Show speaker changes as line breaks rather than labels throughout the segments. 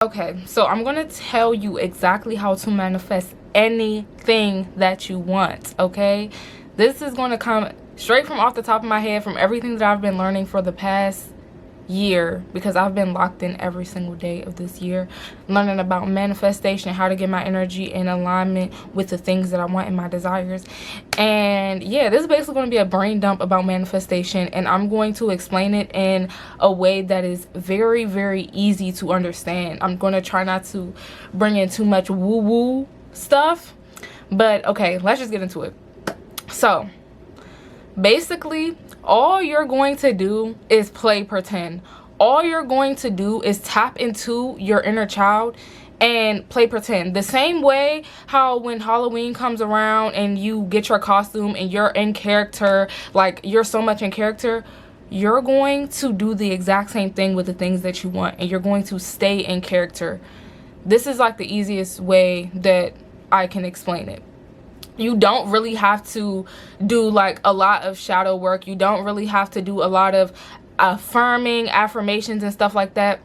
Okay, so I'm gonna tell you exactly how to manifest anything that you want, okay? This is gonna come straight from off the top of my head from everything that I've been learning for the past year, because I've been locked in every single day of this year learning about manifestation, how to get my energy in alignment with the things that I want and my desires. And yeah, this is basically going to be a brain dump about manifestation, and I'm going to explain it in a way that is very, very easy to understand. I'm going to try not to bring in too much woo-woo stuff, but okay, let's just get into it. So basically, all you're going to do is play pretend. All you're going to do is tap into your inner child and play pretend. The same way how when Halloween comes around and you get your costume and you're in character, like you're so much in character, you're going to do the exact same thing with the things that you want, and you're going to stay in character. This is like the easiest way that I can explain it. You don't really have to do like a lot of shadow work. You don't really have to do a lot of affirming affirmations and stuff like that.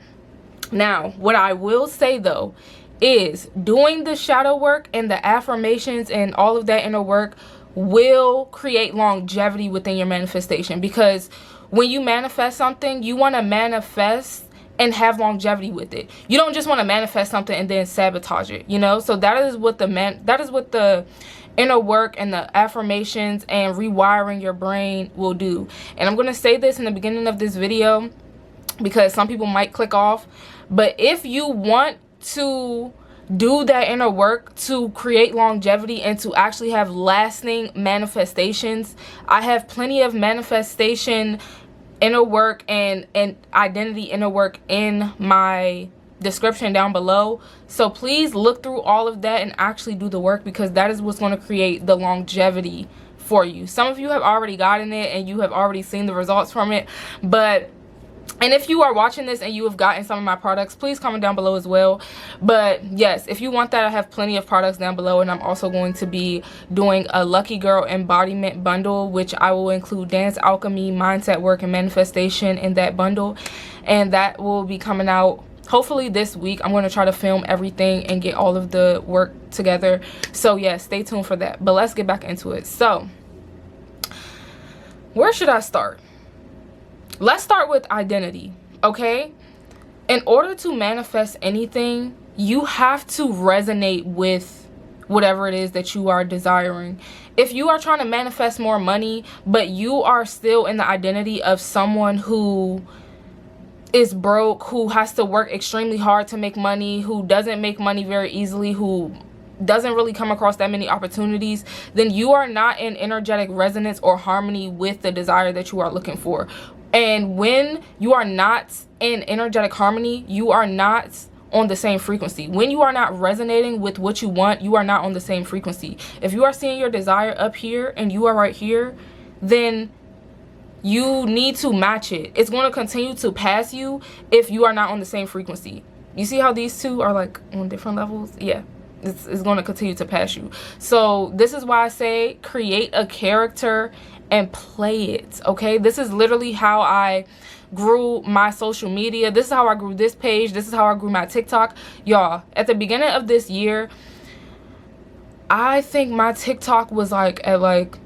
Now, what I will say though is doing the shadow work and the affirmations and all of that inner work will create longevity within your manifestation, because when you manifest something, you want to manifest and have longevity with it. You don't just want to manifest something and then sabotage it, you know? So that is what the inner work and the affirmations and rewiring your brain will do. And I'm going to say this in the beginning of this video because some people might click off, but if you want to do that inner work to create longevity and to actually have lasting manifestations, I have plenty of manifestation inner work and identity inner work in my description down below. So please look through all of that and actually do the work, because that is what's going to create the longevity for you. Some of you have already gotten it and you have already seen the results from it, and if you are watching this and you have gotten some of my products, please comment down below as well. But yes, if you want that, I have plenty of products down below, and I'm also going to be doing a Lucky Girl embodiment bundle, which I will include dance, alchemy, mindset work, and manifestation in that bundle, and that will be coming out hopefully this week. I'm going to try to film everything and get all of the work together. So yeah, stay tuned for that. But let's get back into it. So where should I start? Let's start with identity, okay? In order to manifest anything, you have to resonate with whatever it is that you are desiring. If you are trying to manifest more money, but you are still in the identity of someone who is broke, who has to work extremely hard to make money, who doesn't make money very easily, who doesn't really come across that many opportunities, then you are not in energetic resonance or harmony with the desire that you are looking for. And when you are not in energetic harmony, you are not on the same frequency. When you are not resonating with what you want, you are not on the same frequency. If you are seeing your desire up here and you are right here, then you need to match it. It's going to continue to pass you if you are not on the same frequency. You see how these two are like on different levels? Yeah, it's going to continue to pass you. So this is why I say create a character and play it, okay? This is literally how I grew my social media. This is how I grew this page. This is how I grew my TikTok. Y'all, at the beginning of this year, I think my TikTok was like at like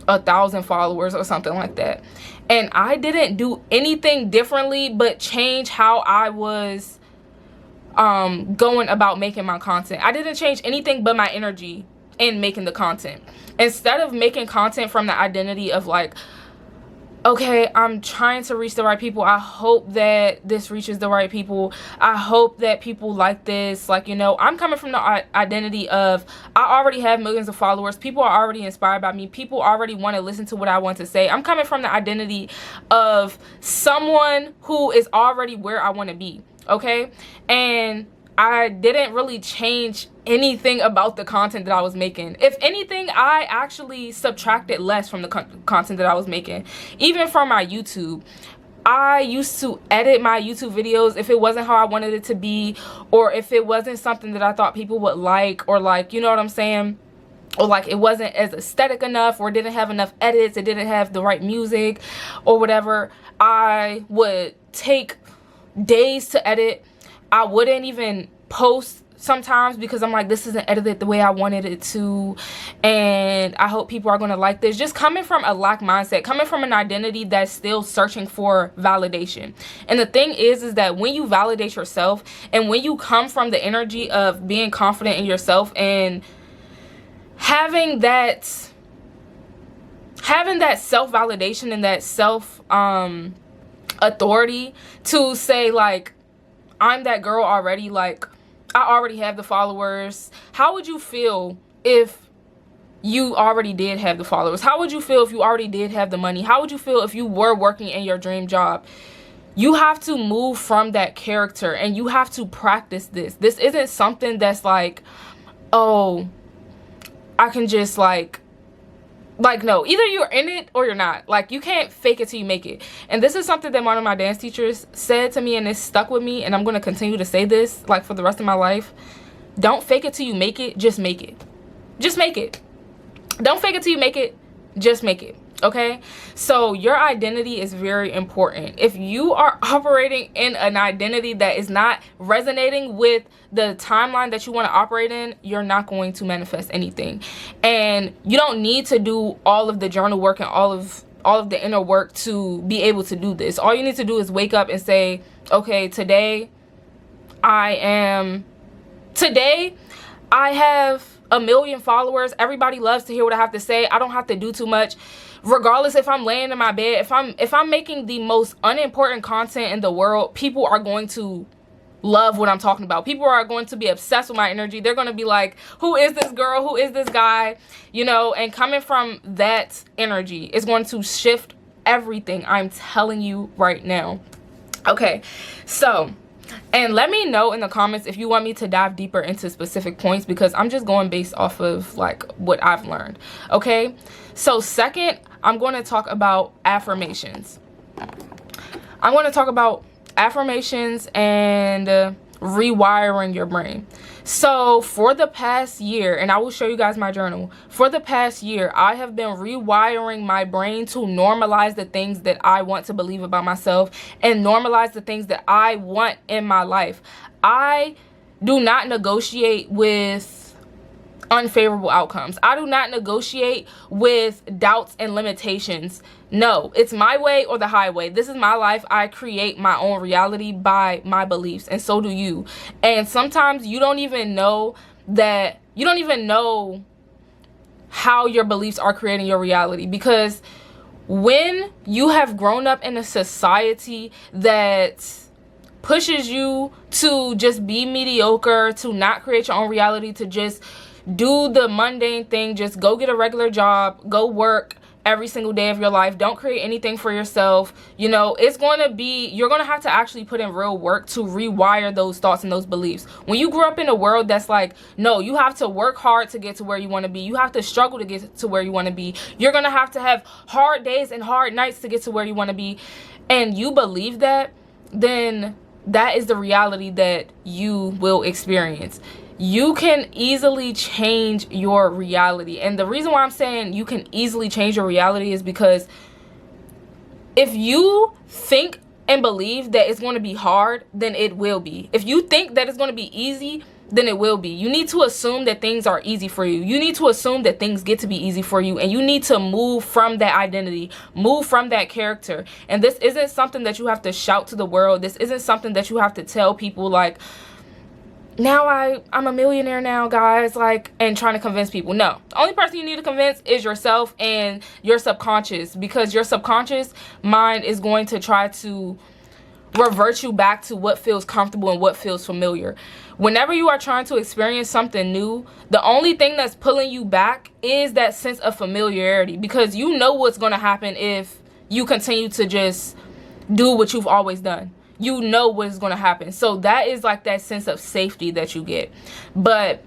1,000 followers or something like that, and I didn't do anything differently but change how I was going about making my content. I didn't change anything but my energy in making the content. Instead of making content from the identity of like, okay, I'm trying to reach the right people, I hope that this reaches the right people, I hope that people like this, like, you know, I'm coming from the identity of I already have millions of followers, people are already inspired by me, people already want to listen to what I want to say. I'm coming from the identity of someone who is already where I want to be, okay? And I didn't really change anything about the content that I was making. If anything, I actually subtracted less from the content that I was making. Even from my YouTube, I used to edit my YouTube videos if it wasn't how I wanted it to be, or if it wasn't something that I thought people would like, or like, you know what I'm saying? Or like it wasn't as aesthetic enough, or didn't have enough edits, it didn't have the right music or whatever. I would take days to edit. I wouldn't even post sometimes because I'm like, this isn't edited the way I wanted it to, and I hope people are going to like this. Just coming from a lack mindset, coming from an identity that's still searching for validation. And the thing is that when you validate yourself, and when you come from the energy of being confident in yourself and having that self-validation and that self authority to say, like, I'm that girl already, like, I already have the followers. How would you feel if you already did have the followers? How would you feel if you already did have the money? How would you feel if you were working in your dream job? You have to move from that character, and you have to practice this. This isn't something that's like, oh, I can just like no, either you're in it or you're not. Like, you can't fake it till you make it. And this is something that one of my dance teachers said to me, and it stuck with me, and I'm going to continue to say this like for the rest of my life. Don't fake it till you make it, just make it. Just make it. Don't fake it till you make it, just make it. Okay? So your identity is very important. If you are operating in an identity that is not resonating with the timeline that you want to operate in, you're not going to manifest anything. And you don't need to do all of the journal work and all of the inner work to be able to do this. All you need to do is wake up and say, okay, today I have 1 million followers. Everybody loves to hear what I have to say. I don't have to do too much. Regardless if I'm laying in my bed, if I'm making the most unimportant content in the world, people are going to love what I'm talking about. People are going to be obsessed with my energy. They're going to be like, who is this girl? Who is this guy? You know, and coming from that energy is going to shift everything. I'm telling you right now. Okay, so, and let me know in the comments if you want me to dive deeper into specific points, because I'm just going based off of like what I've learned. Okay, so second, I'm going to talk about affirmations. I'm going to talk about affirmations and rewiring your brain. So for the past year, and I will show you guys my journal, for the past year I have been rewiring my brain to normalize the things that I want to believe about myself and normalize the things that I want in my life. I do not negotiate with unfavorable outcomes. I do not negotiate with doubts and limitations. No, it's my way or the highway. This is my life. I create my own reality by my beliefs, and so do you. And sometimes you don't even know that, you don't even know how your beliefs are creating your reality, because when you have grown up in a society that pushes you to just be mediocre, to not create your own reality, to just do the mundane thing, just go get a regular job, go work every single day of your life, don't create anything for yourself, you know, it's going to be, you're going to have to actually put in real work to rewire those thoughts and those beliefs. When you grew up in a world that's like, no, you have to work hard to get to where you want to be, you have to struggle to get to where you want to be, you're going to have hard days and hard nights to get to where you want to be, and you believe that, then that is the reality that you will experience. You can easily change your reality. And the reason why I'm saying you can easily change your reality is because if you think and believe that it's going to be hard, then it will be. If you think that it's going to be easy, then it will be. You need to assume that things are easy for you. You need to assume that things get to be easy for you. And you need to move from that identity, move from that character. And this isn't something that you have to shout to the world. This isn't something that you have to tell people like, now I'm a millionaire now, guys, like, and trying to convince people. No, the only person you need to convince is yourself and your subconscious, because your subconscious mind is going to try to revert you back to what feels comfortable and what feels familiar. Whenever you are trying to experience something new, the only thing that's pulling you back is that sense of familiarity, because you know what's going to happen if you continue to just do what you've always done. You know what is going to happen. So that is like that sense of safety that you get. But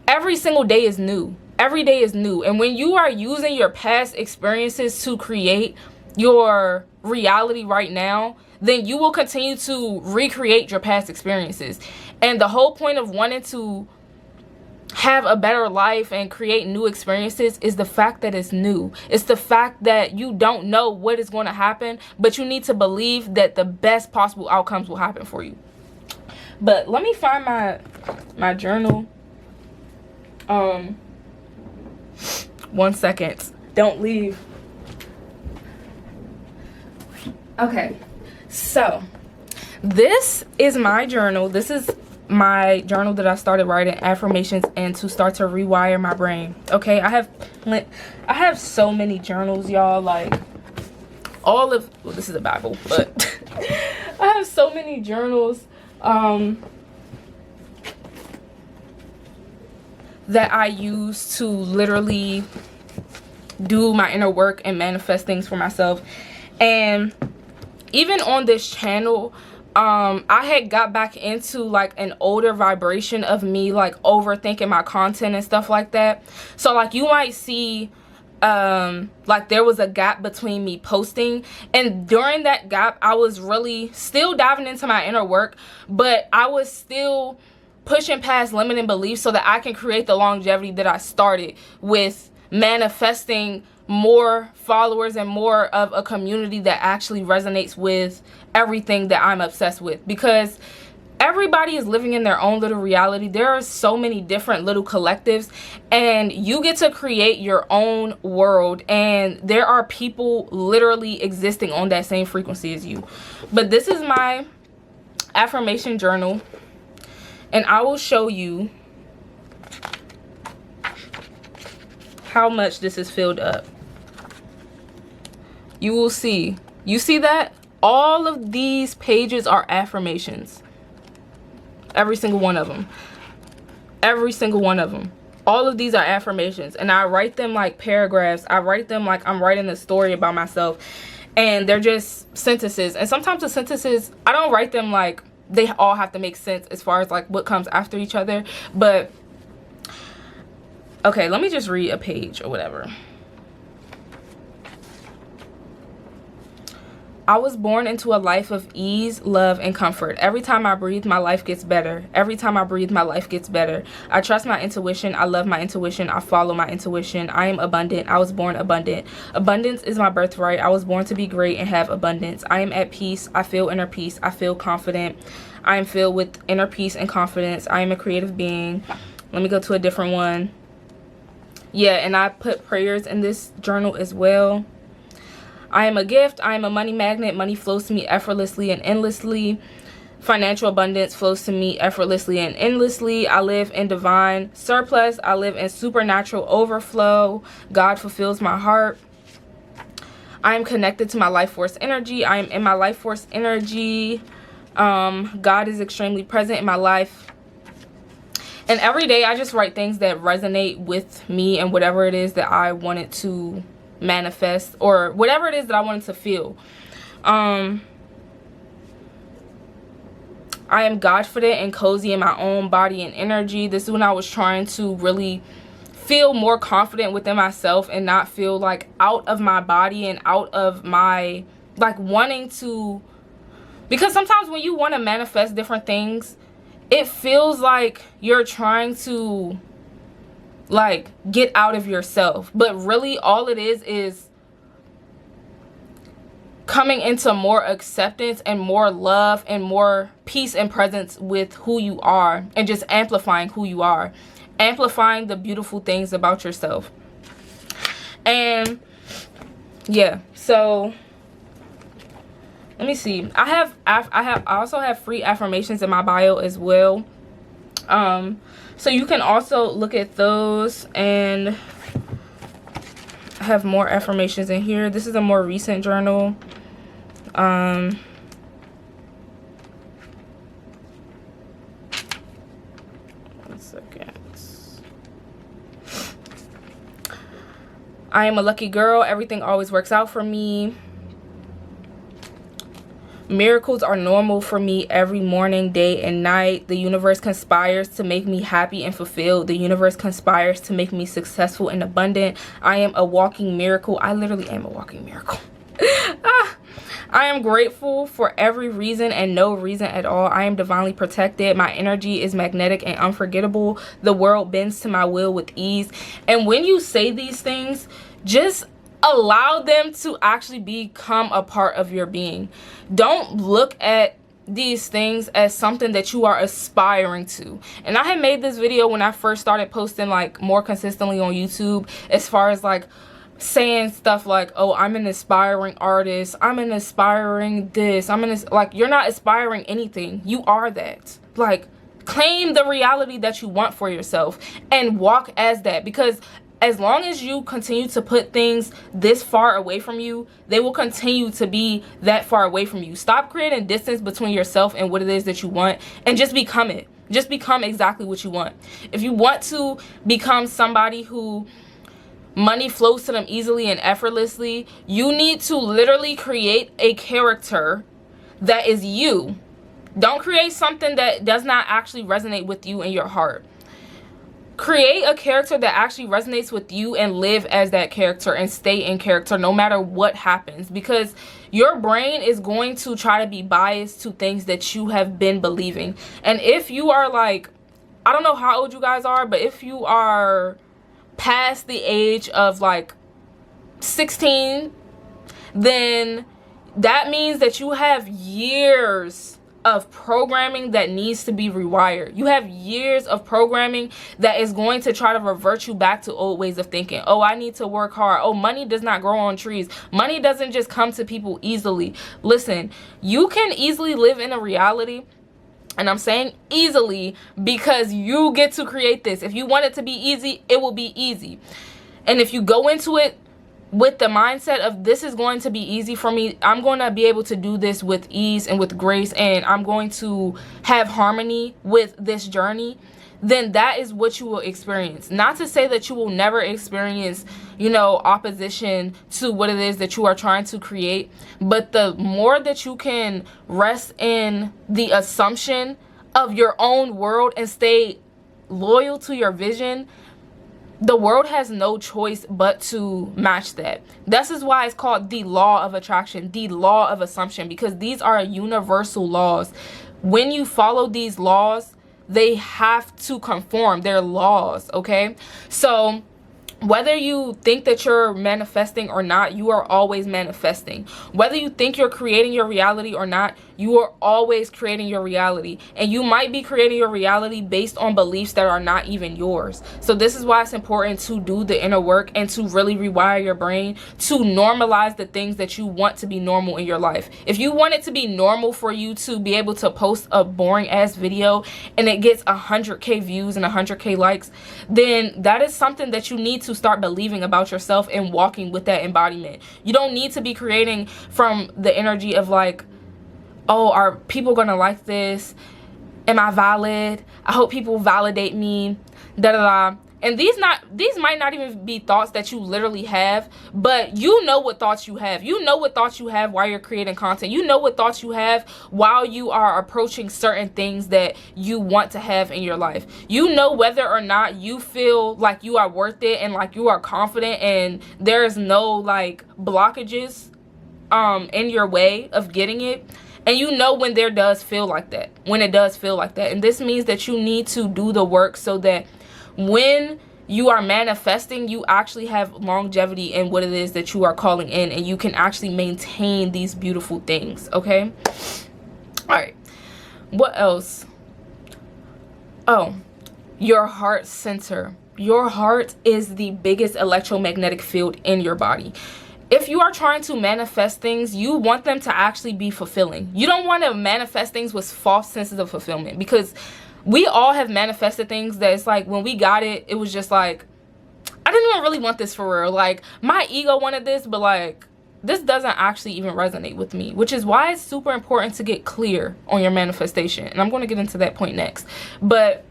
every single day is new. Every day is new. And when you are using your past experiences to create your reality right now, then you will continue to recreate your past experiences. And the whole point of wanting to have a better life and create new experiences is the fact that it's new. It's the fact that you don't know what is going to happen, but you need to believe that the best possible outcomes will happen for you. But let me find my journal. 1 second. Don't leave. Okay, so this is my journal. This is my journal that I started writing affirmations in to start to rewire my brain. Okay, I have so many journals, y'all. Like all of, well, this is a Bible, but I have so many journals that I use to literally do my inner work and manifest things for myself. And even on this channel, I had got back into like an older vibration of me like overthinking my content and stuff like that. So like you might see like there was a gap between me posting, and during that gap I was really still diving into my inner work, but I was still pushing past limiting beliefs so that I can create the longevity that I started with, manifesting more followers and more of a community that actually resonates with everything that I'm obsessed with, because everybody is living in their own little reality. There are so many different little collectives, and you get to create your own world, and there are people literally existing on that same frequency as you. But this is my affirmation journal, and I will show you how much this is filled up. You will see. You see that? All of these pages are affirmations. Every single one of them. Every single one of them. All of these are affirmations. And I write them like paragraphs. I write them like I'm writing a story about myself. And they're just sentences. And sometimes the sentences, I don't write them like they all have to make sense as far as like what comes after each other. But, okay, let me just read a page or whatever. I was born into a life of ease, love, and comfort. Every time I breathe, my life gets better. Every time I breathe, my life gets better. I trust my intuition. I love my intuition. I follow my intuition. I am abundant. I was born abundant. Abundance is my birthright. I was born to be great and have abundance. I am at peace. I feel inner peace. I feel confident. I am filled with inner peace and confidence. I am a creative being. Let me go to a different one. Yeah, and I put prayers in this journal as well. I am a gift. I am a money magnet. Money flows to me effortlessly and endlessly. Financial abundance flows to me effortlessly and endlessly. I live in divine surplus. I live in supernatural overflow. God fulfills my heart. I am connected to my life force energy. I am in my life force energy. God is extremely present in my life. And every day I just write things that resonate with me and whatever it is that I wanted to manifest, or whatever it is that I wanted to feel. I am confident and cozy in my own body and energy. This is when I was trying to really feel more confident within myself and not feel like out of my body and out of my like wanting to, because sometimes when you want to manifest different things, it feels like you're trying to like get out of yourself, but really all it is coming into more acceptance and more love and more peace and presence with who you are, and just amplifying who you are, amplifying the beautiful things about yourself. And yeah, so let me see. I also have free affirmations in my bio as well. So you can also look at those, and I have more affirmations in here. This is a more recent journal. 1 second. I am a lucky girl. Everything always works out for me. Miracles are normal for me every morning, day, and night. The universe conspires to make me happy and fulfilled. The universe conspires to make me successful and abundant. I am a walking miracle. I literally am a walking miracle. I am grateful for every reason and no reason at all. I am divinely protected. My energy is magnetic and unforgettable. The world bends to my will with ease. And when you say these things, just allow them to actually become a part of your being. Don't look at these things as something that you are aspiring to. And I had made this video when I first started posting like more consistently on YouTube, as far as like saying stuff like, oh, I'm an aspiring artist, I'm an aspiring this, like, you're not aspiring anything. You are that. Like, claim the reality that you want for yourself and walk as that, because as long as you continue to put things this far away from you, they will continue to be that far away from you. Stop creating distance between yourself and what it is that you want, and just become it. Just become exactly what you want. If you want to become somebody who money flows to them easily and effortlessly, you need to literally create a character that is you. Don't create something that does not actually resonate with you in your heart. Create a character that actually resonates with you and live as that character and stay in character no matter what happens, because your brain is going to try to be biased to things that you have been believing. And if you are like, I don't know how old you guys are, but if you are past the age of like 16, then that means that you have years of programming that needs to be rewired. You have years of programming that is going to try to revert you back to old ways of thinking. Oh, I need to work hard. Oh, money does not grow on trees. Money doesn't just come to people easily. Listen, you can easily live in a reality, and I'm saying easily because you get to create this. If you want it to be easy, it will be easy. And if you go into it with the mindset of, this is going to be easy for me, I'm going to be able to do this with ease and with grace, and I'm going to have harmony with this journey, then that is what you will experience. Not to say that you will never experience, you know, opposition to what it is that you are trying to create, but the more that you can rest in the assumption of your own world and stay loyal to your vision, the world has no choice but to match that. This is why it's called the law of attraction, the law of assumption, because these are universal laws. When you follow these laws, they have to conform. They're laws, okay? So whether you think that you're manifesting or not, you are always manifesting. Whether you think you're creating your reality or not, you are always creating your reality. And you might be creating your reality based on beliefs that are not even yours. So this is why it's important to do the inner work and to really rewire your brain to normalize the things that you want to be normal in your life. If you want it to be normal for you to be able to post a boring ass video and it gets 100K views and 100K likes, then that is something that you need to start believing about yourself and walking with that embodiment. You don't need to be creating from the energy of like, oh, are people gonna like this? Am I valid? I hope people validate me, da da da. And these might not even be thoughts that you literally have, but you know what thoughts you have. You know what thoughts you have while you're creating content. You know what thoughts you have while you are approaching certain things that you want to have in your life. You know whether or not you feel like you are worth it and like you are confident and there's no like blockages in your way of getting it. And you know when there does feel like that, when it does feel like that. And this means that you need to do the work so that when you are manifesting, you actually have longevity in what it is that you are calling in, and you can actually maintain these beautiful things, okay? All right. What else? Oh, your heart center. Your heart is the biggest electromagnetic field in your body. If you are trying to manifest things, you want them to actually be fulfilling. You don't want to manifest things with false senses of fulfillment, because we all have manifested things that it's like when we got it, it was just like, I didn't even really want this for real. Like, my ego wanted this, but like, this doesn't actually even resonate with me, which is why it's super important to get clear on your manifestation. And I'm going to get into that point next. But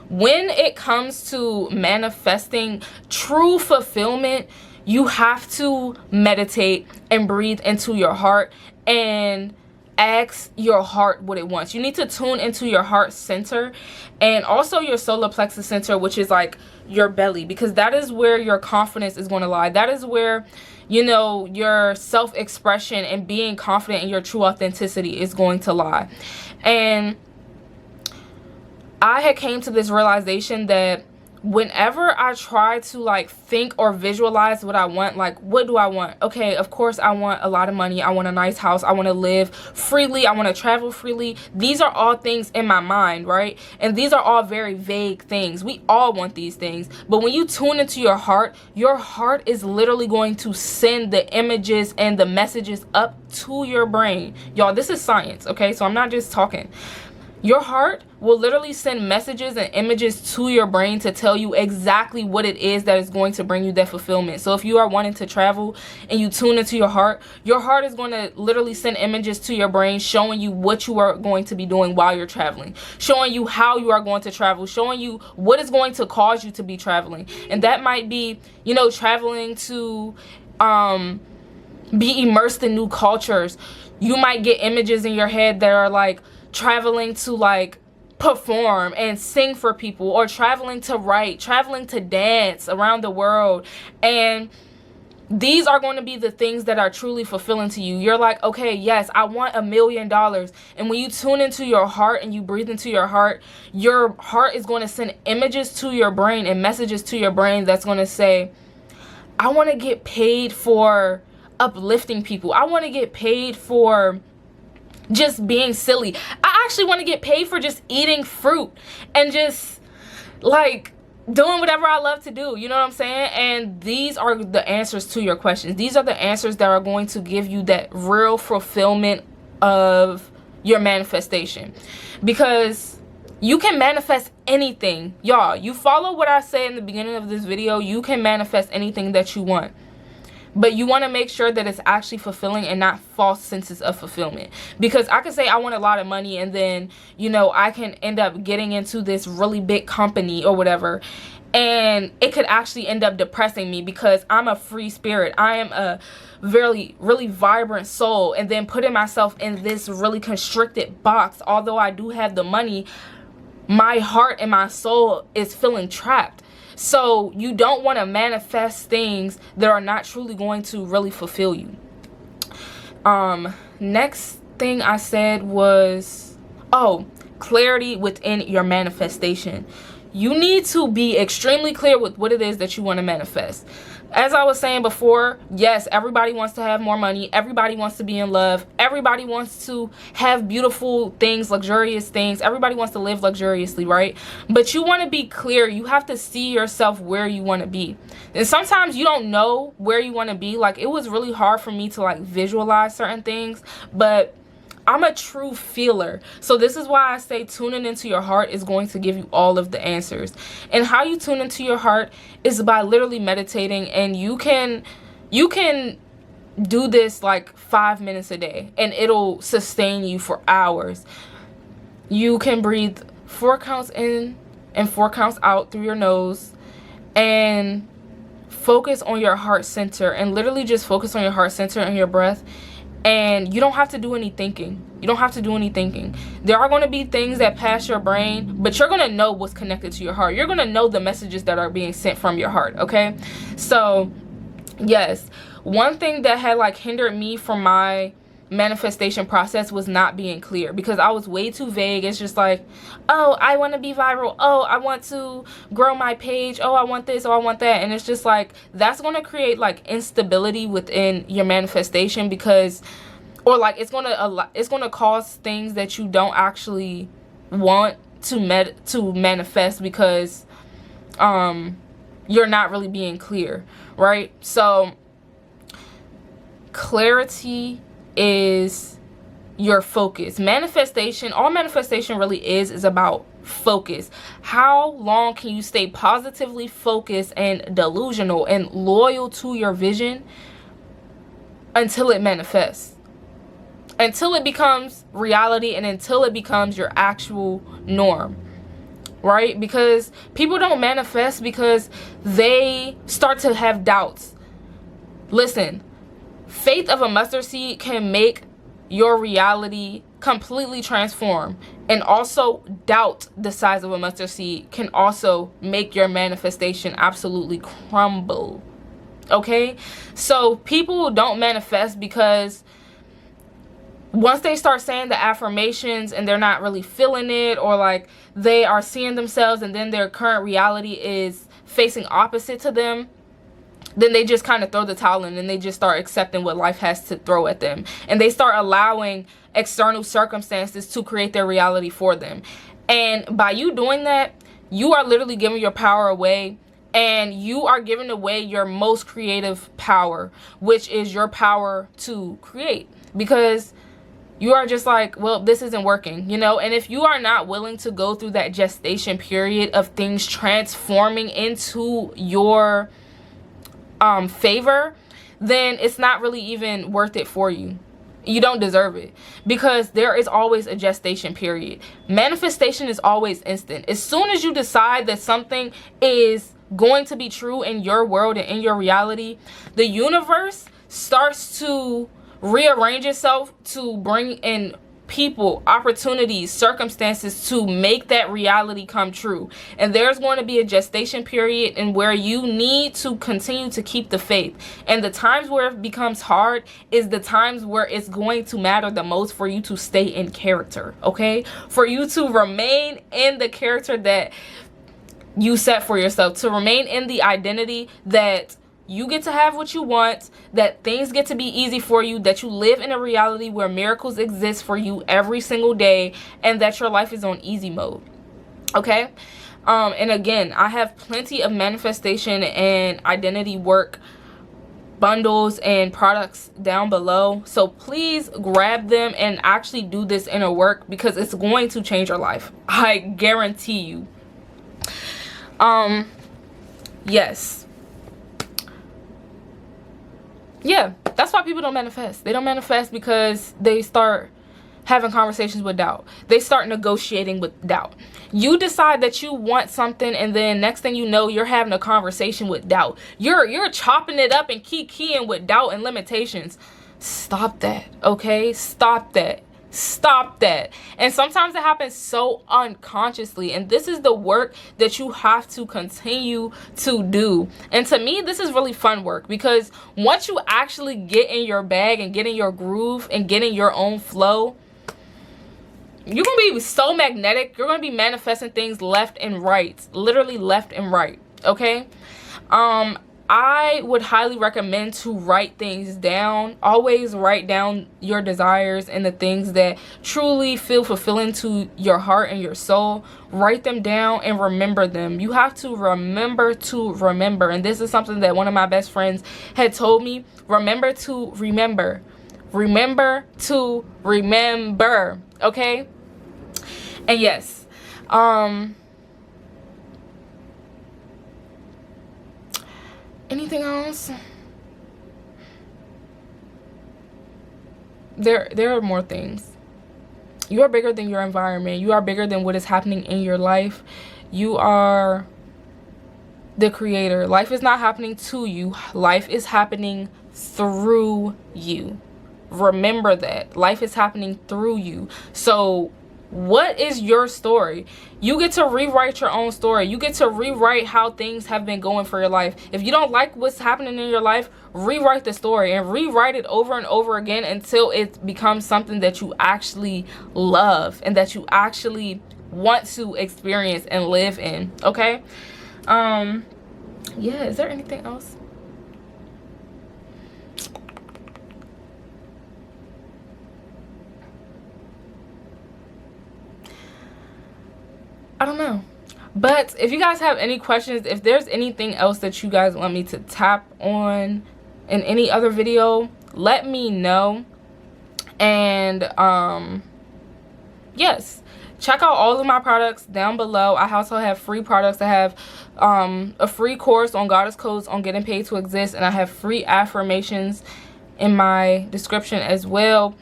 when it comes to manifesting true fulfillment, you have to meditate and breathe into your heart and ask your heart what it wants. You need to tune into your heart center and also your solar plexus center, which is like your belly, because that is where your confidence is going to lie. That is where, you know, your self-expression and being confident in your true authenticity is going to lie. And I had came to this realization that whenever I try to like think or visualize what I want, like what do I want? Okay, of course I want a lot of money, I want a nice house, I want to live freely, I want to travel freely. These are all things in my mind, right? And these are all very vague things. We all want these things, but when you tune into your heart is literally going to send the images and the messages up to your brain. Y'all, this is science, okay? So I'm not just talking. Your heart will literally send messages and images to your brain to tell you exactly what it is that is going to bring you that fulfillment. So if you are wanting to travel and you tune into your heart is going to literally send images to your brain showing you what you are going to be doing while you're traveling, showing you how you are going to travel, showing you what is going to cause you to be traveling. And that might be, you know, traveling to be immersed in new cultures. You might get images in your head that are like traveling to like perform and sing for people, or traveling to write, traveling to dance around the world. And these are going to be the things that are truly fulfilling to you. You're like, okay, yes, I want $1 million. And when you tune into your heart and you breathe into your heart is going to send images to your brain and messages to your brain that's going to say, I want to get paid for uplifting people. I want to get paid for just being silly. I actually want to get paid for just eating fruit and just like doing whatever I love to do. You know what I'm saying? And these are the answers to your questions. These are the answers that are going to give you that real fulfillment of your manifestation, because you can manifest anything. Y'all, you follow what I said in the beginning of this video, you can manifest anything that you want. But you want to make sure that it's actually fulfilling and not false senses of fulfillment. Because I could say I want a lot of money, and then, you know, I can end up getting into this really big company or whatever, and it could actually end up depressing me because I'm a free spirit. I am a really vibrant soul, and then putting myself in this really constricted box. Although I do have the money, my heart and my soul is feeling trapped. So you don't want to manifest things that are not truly going to really fulfill you. Next thing I said was, clarity within your manifestation. You need to be extremely clear with what it is that you want to manifest. As I was saying before, yes, everybody wants to have more money. Everybody wants to be in love. Everybody wants to have beautiful things, luxurious things. Everybody wants to live luxuriously, right? But you want to be clear. You have to see yourself where you want to be. And sometimes you don't know where you want to be. Like, it was really hard for me to like visualize certain things, but I'm a true feeler. So this is why I say tuning into your heart is going to give you all of the answers. And how you tune into your heart is by literally meditating. And you can do this like 5 minutes a day, and it'll sustain you for hours. You can breathe 4 counts in and 4 counts out through your nose, and focus on your heart center, and literally just focus on your heart center and your breath. And you don't have to do any thinking. You don't have to do any thinking. There are going to be things that pass your brain, but you're going to know what's connected to your heart. You're going to know the messages that are being sent from your heart, okay? So, yes, one thing that had like hindered me from my manifestation process was not being clear, because I was way too vague. It's just like, oh, I want to be viral. Oh, I want to grow my page. Oh, I want this. Oh, I want that. And it's just like, that's going to create like instability within your manifestation, because, or like it's going to cause things that you don't actually want to manifest, because you're not really being clear, right? So clarity is your focus. Manifestation, all manifestation really is about focus. How long can you stay positively focused and delusional and loyal to your vision until it manifests, until it becomes reality, and until it becomes your actual norm, right? Because people don't manifest because they start to have doubts. Listen, faith of a mustard seed can make your reality completely transform. And also doubt the size of a mustard seed can also make your manifestation absolutely crumble. Okay? So people don't manifest because once they start saying the affirmations and they're not really feeling it, or like they are seeing themselves and then their current reality is facing opposite to them, then they just kind of throw the towel in and they just start accepting what life has to throw at them. And they start allowing external circumstances to create their reality for them. And by you doing that, you are literally giving your power away, and you are giving away your most creative power, which is your power to create. Because you are just like, well, this isn't working, you know? And if you are not willing to go through that gestation period of things transforming into your favor, then it's not really even worth it for you. You don't deserve it, because there is always a gestation period. Manifestation is always instant. As soon as you decide that something is going to be true in your world and in your reality, the universe starts to rearrange itself to bring in people, opportunities, circumstances to make that reality come true. And there's going to be a gestation period in where you need to continue to keep the faith. And the times where it becomes hard is the times where it's going to matter the most for you to stay in character, okay? For you to remain in the character that you set for yourself, to remain in the identity that you get to have what you want, that things get to be easy for you, that you live in a reality where miracles exist for you every single day, and that your life is on easy mode, okay? And again, I have plenty of manifestation and identity work bundles and products down below, so please grab them and actually do this inner work, because it's going to change your life. I guarantee you. Yes. Yeah, that's why people don't manifest. They don't manifest because they start having conversations with doubt. They start negotiating with doubt. You decide that you want something, and then next thing you know, you're having a conversation with doubt. You're chopping it up and keying with doubt and limitations. Stop that, okay? Stop that. Stop that. And sometimes it happens so unconsciously, and this is the work that you have to continue to do. And to me, this is really fun work, because once you actually get in your bag and get in your groove and get in your own flow, you're gonna be so magnetic. You're gonna be manifesting things left and right, literally left and right, okay? I would highly recommend to write things down. Always write down your desires and the things that truly feel fulfilling to your heart and your soul. Write them down and remember them. You have to remember to remember. And this is something that one of my best friends had told me. Remember to remember. Remember to remember. Okay? And yes, anything else? There are more things. You are bigger than your environment. You are bigger than what is happening in your life. You are the creator. Life is not happening to you. Life is happening through you. Remember that. Life is happening through you. So what is your story? You get to rewrite your own story. You get to rewrite how things have been going for your life. If you don't like what's happening in your life, rewrite the story and rewrite it over and over again until it becomes something that you actually love and that you actually want to experience and live in. Okay? Yeah, is there anything else? I don't know. But if you guys have any questions, if there's anything else that you guys want me to tap on in any other video, let me know. And yes, check out all of my products down below. I also have free products. I have a free course on Goddess Codes on getting paid to exist, and I have free affirmations in my description as well.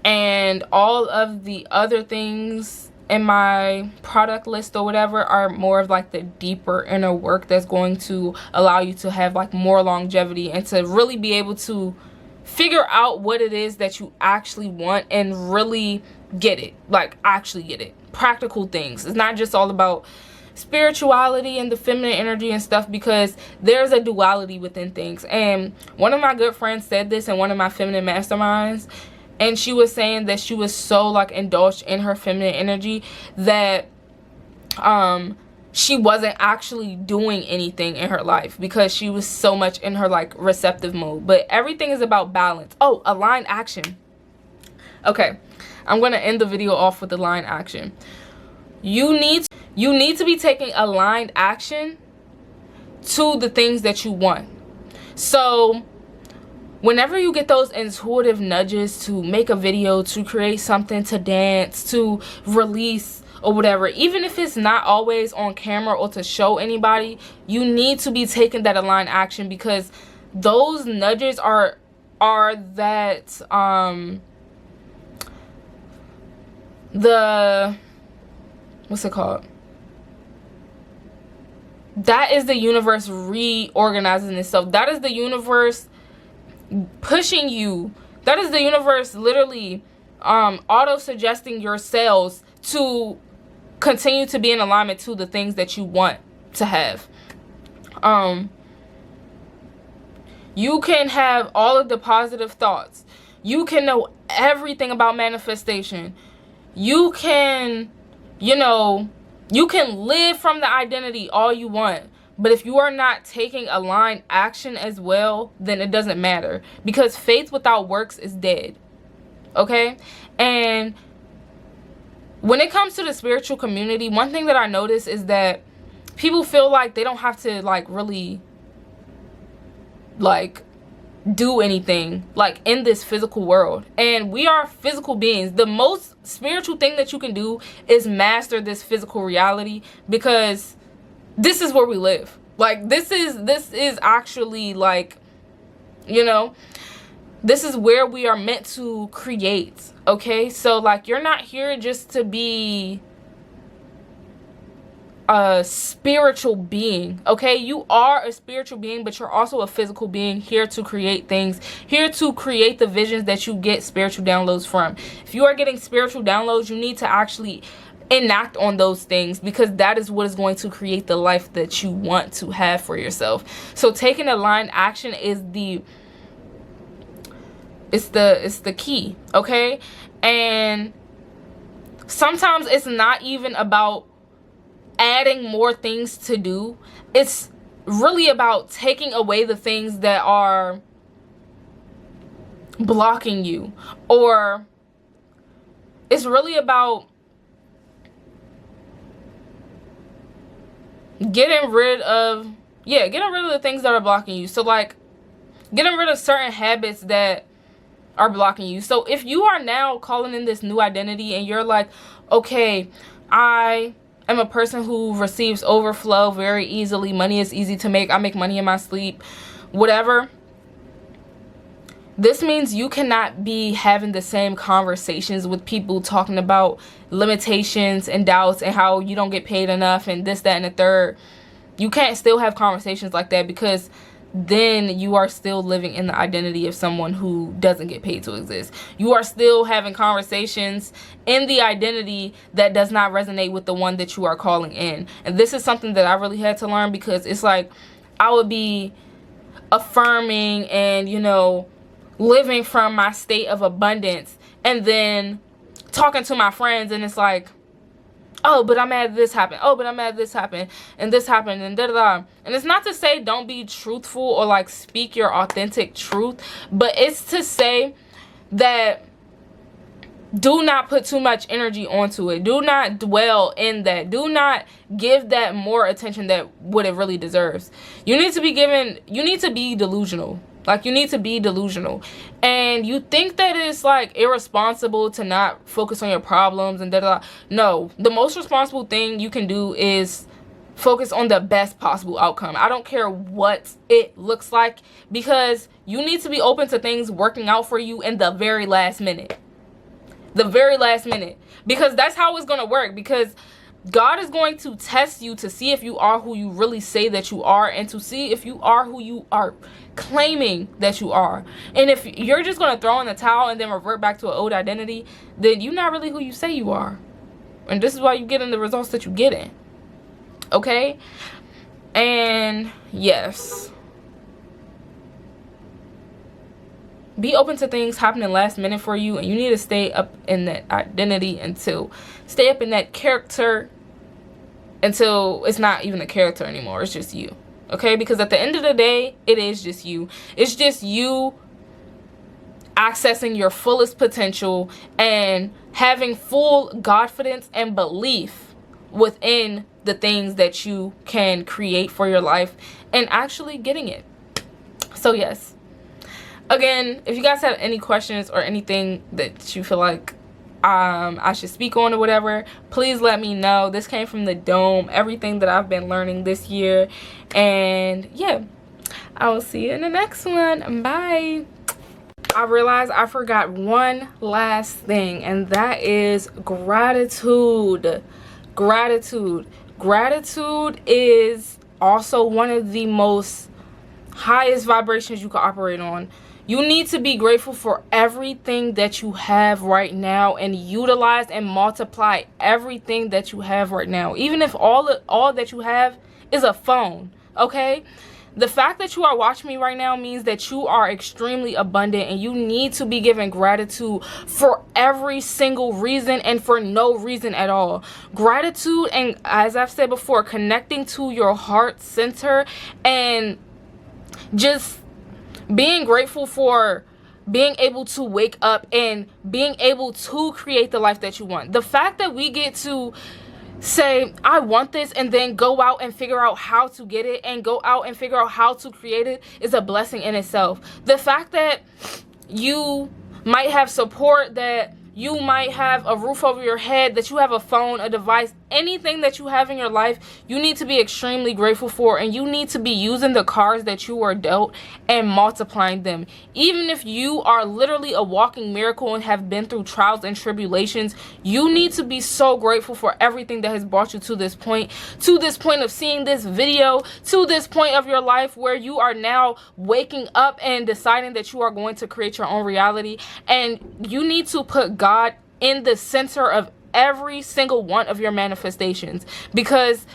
And all of the other things in my product list or whatever are more of like the deeper inner work that's going to allow you to have like more longevity and to really be able to figure out what it is that you actually want and really get it, like actually get it. Practical things. It's not just all about spirituality and the feminine energy and stuff, because there's a duality within things. And one of my good friends said this in one of my feminine masterminds, and she was saying that she was so like indulged in her feminine energy that she wasn't actually doing anything in her life because she was so much in her like receptive mode. But everything is about balance. Oh, aligned action. Okay, I'm gonna end the video off with aligned action. You need to be taking aligned action to the things that you want. So whenever you get those intuitive nudges to make a video, to create something, to dance, to release or whatever, even if it's not always on camera or to show anybody, you need to be taking that aligned action, because those nudges are that what's it called? That is the universe reorganizing itself. That is the universe pushing you. That is the universe literally auto-suggesting your cells to continue to be in alignment to the things that you want to have. You can have all of the positive thoughts. You can know everything about manifestation. You can, you can live from the identity all you want. But if you are not taking aligned action as well, then it doesn't matter. Because faith without works is dead. Okay? And when it comes to the spiritual community, one thing that I notice is that people feel like they don't have to like really like do anything like in this physical world. And we are physical beings. The most spiritual thing that you can do is master this physical reality, because this is where we live. Like this is actually like, this is where we are meant to create. Okay, so like you're not here just to be a spiritual being. Okay, you are a spiritual being, but you're also a physical being, here to create things, here to create the visions that you get spiritual downloads from. If you are getting spiritual downloads, you need to actually enact on those things, because that is what is going to create the life that you want to have for yourself. So taking aligned action is the key. Okay, and sometimes it's not even about adding more things to do. It's really about taking away the things that are blocking you, or it's really about getting rid of the things that are blocking you. So like getting rid of certain habits that are blocking you. So if you are now calling in this new identity and you're like, okay, I am a person who receives overflow very easily, money is easy to make, I make money in my sleep, whatever, this means you cannot be having the same conversations with people talking about limitations and doubts and how you don't get paid enough and this, that, and the third. You can't still have conversations like that, because then you are still living in the identity of someone who doesn't get paid to exist. You are still having conversations in the identity that does not resonate with the one that you are calling in. And this is something that I really had to learn, because it's like I would be affirming and, living from my state of abundance, and then talking to my friends, and it's like, oh, but I'm mad this happened. Oh, but I'm mad this happened. And this happened. And da-da-da. And it's not to say don't be truthful or like speak your authentic truth. But it's to say that do not put too much energy onto it. Do not dwell in that. Do not give that more attention that what it really deserves. You need to be delusional. Like, you need to be delusional. And you think that it's, like, irresponsible to not focus on your problems and da-da-da. No. The most responsible thing you can do is focus on the best possible outcome. I don't care what it looks like, because you need to be open to things working out for you in the very last minute. The very last minute. Because that's how it's going to work. Because God is going to test you to see if you are who you really say that you are, and to see if you are who you are claiming that you are. And if you're just going to throw in the towel and then revert back to an old identity, then you're not really who you say you are. And this is why you get in the results that you get in. Okay? And yes. be open to things happening last minute for you, and you need to stay up in that identity until, stay up in that character until it's not even a character anymore. It's just you. Okay? Because at the end of the day, it is just you. It's just you accessing your fullest potential and having full confidence and belief within the things that you can create for your life and actually getting it. So yes, again, if you guys have any questions or anything that you feel like I should speak on or whatever, please let me know. This came from the dome, everything that I've been learning this year. And yeah, I will see you in the next one. Bye. I realized I forgot one last thing, and that is gratitude. Gratitude is also one of the most highest vibrations you can operate on. You need to be grateful for everything that you have right now and utilize and multiply everything that you have right now. Even if all that you have is a phone, okay? The fact that you are watching me right now means that you are extremely abundant, and you need to be given gratitude for every single reason and for no reason at all. Gratitude, and as I've said before, connecting to your heart center and just being grateful for being able to wake up and being able to create the life that you want. The fact that we get to say, I want this, and then go out and figure out how to get it and go out and figure out how to create it is a blessing in itself. The fact that you might have support, that you might have a roof over your head, that you have a phone, a device, anything that you have in your life, you need to be extremely grateful for, and you need to be using the cards that you are dealt and multiplying them. Even if you are literally a walking miracle and have been through trials and tribulations, you need to be so grateful for everything that has brought you to this point of seeing this video, to this point of your life where you are now waking up and deciding that you are going to create your own reality. And you need to put God in the center of every single one of your manifestations, because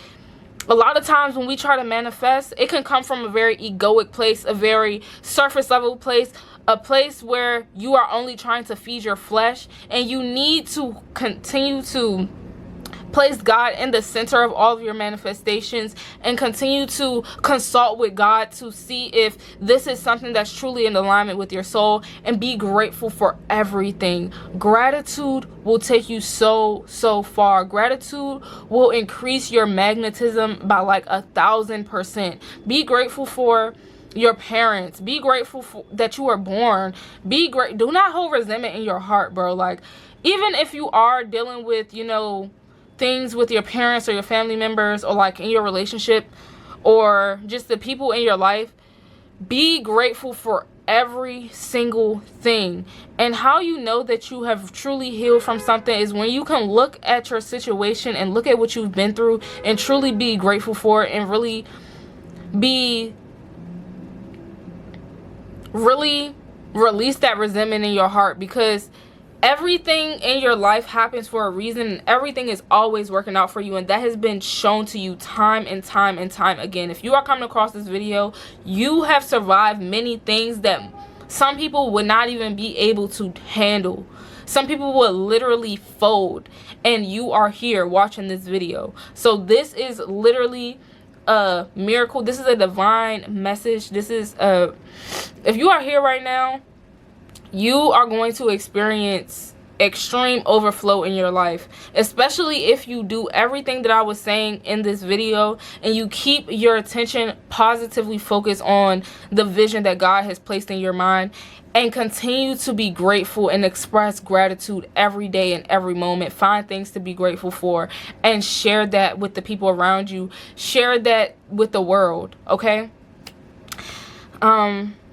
a lot of times when we try to manifest, it can come from a very egoic place, a very surface level place, a place where you are only trying to feed your flesh, and you need to continue to place God in the center of all of your manifestations and continue to consult with God to see if this is something that's truly in alignment with your soul, and be grateful for everything. Gratitude will take you so far. Gratitude will increase your magnetism by like 1,000%. Be grateful for your parents. Be grateful for that you were born. Do not hold resentment in your heart, bro. Like, even if you are dealing with, you know, things with your parents or your family members, or like in your relationship, or just the people in your life, be grateful for every single thing. And how you know that you have truly healed from something is when you can look at your situation and look at what you've been through and truly be grateful for it, and really release that resentment in your heart, because everything in your life happens for a reason, and everything is always working out for you, and that has been shown to you time and time and time again. If you are coming across this video, you have survived many things that some people would not even be able to handle. Some people will literally fold, and you are here watching this video. So this is literally a miracle. This is a divine message. This is if you are here right now, you are going to experience extreme overflow in your life, especially if you do everything that I was saying in this video, and you keep your attention positively focused on the vision that God has placed in your mind, and continue to be grateful and express gratitude every day and every moment. Find things to be grateful for and share that with the people around you. Share that with the world, okay?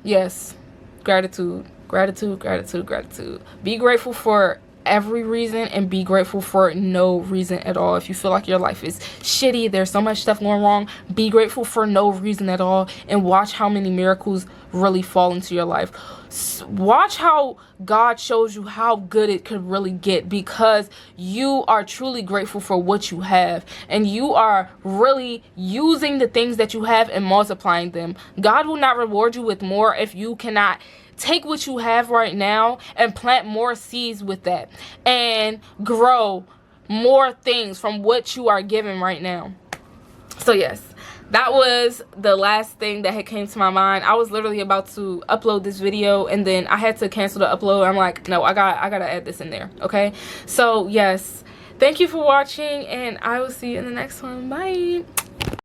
Yes, gratitude. Be grateful for every reason, and be grateful for no reason at all. If you feel like your life is shitty, there's so much stuff going wrong, be grateful for no reason at all, and watch how many miracles really fall into your life. Watch how God shows you how good it could really get, because you are truly grateful for what you have, and you are really using the things that you have and multiplying them. God will not reward you with more if you cannot take what you have right now and plant more seeds with that and grow more things from what you are given right now. So yes, that was the last thing that had came to my mind. I was literally about to upload this video and then I had to cancel the upload. I'm like, no, I gotta add this in there. Okay, so yes, thank you for watching and I will see you in the next one. Bye.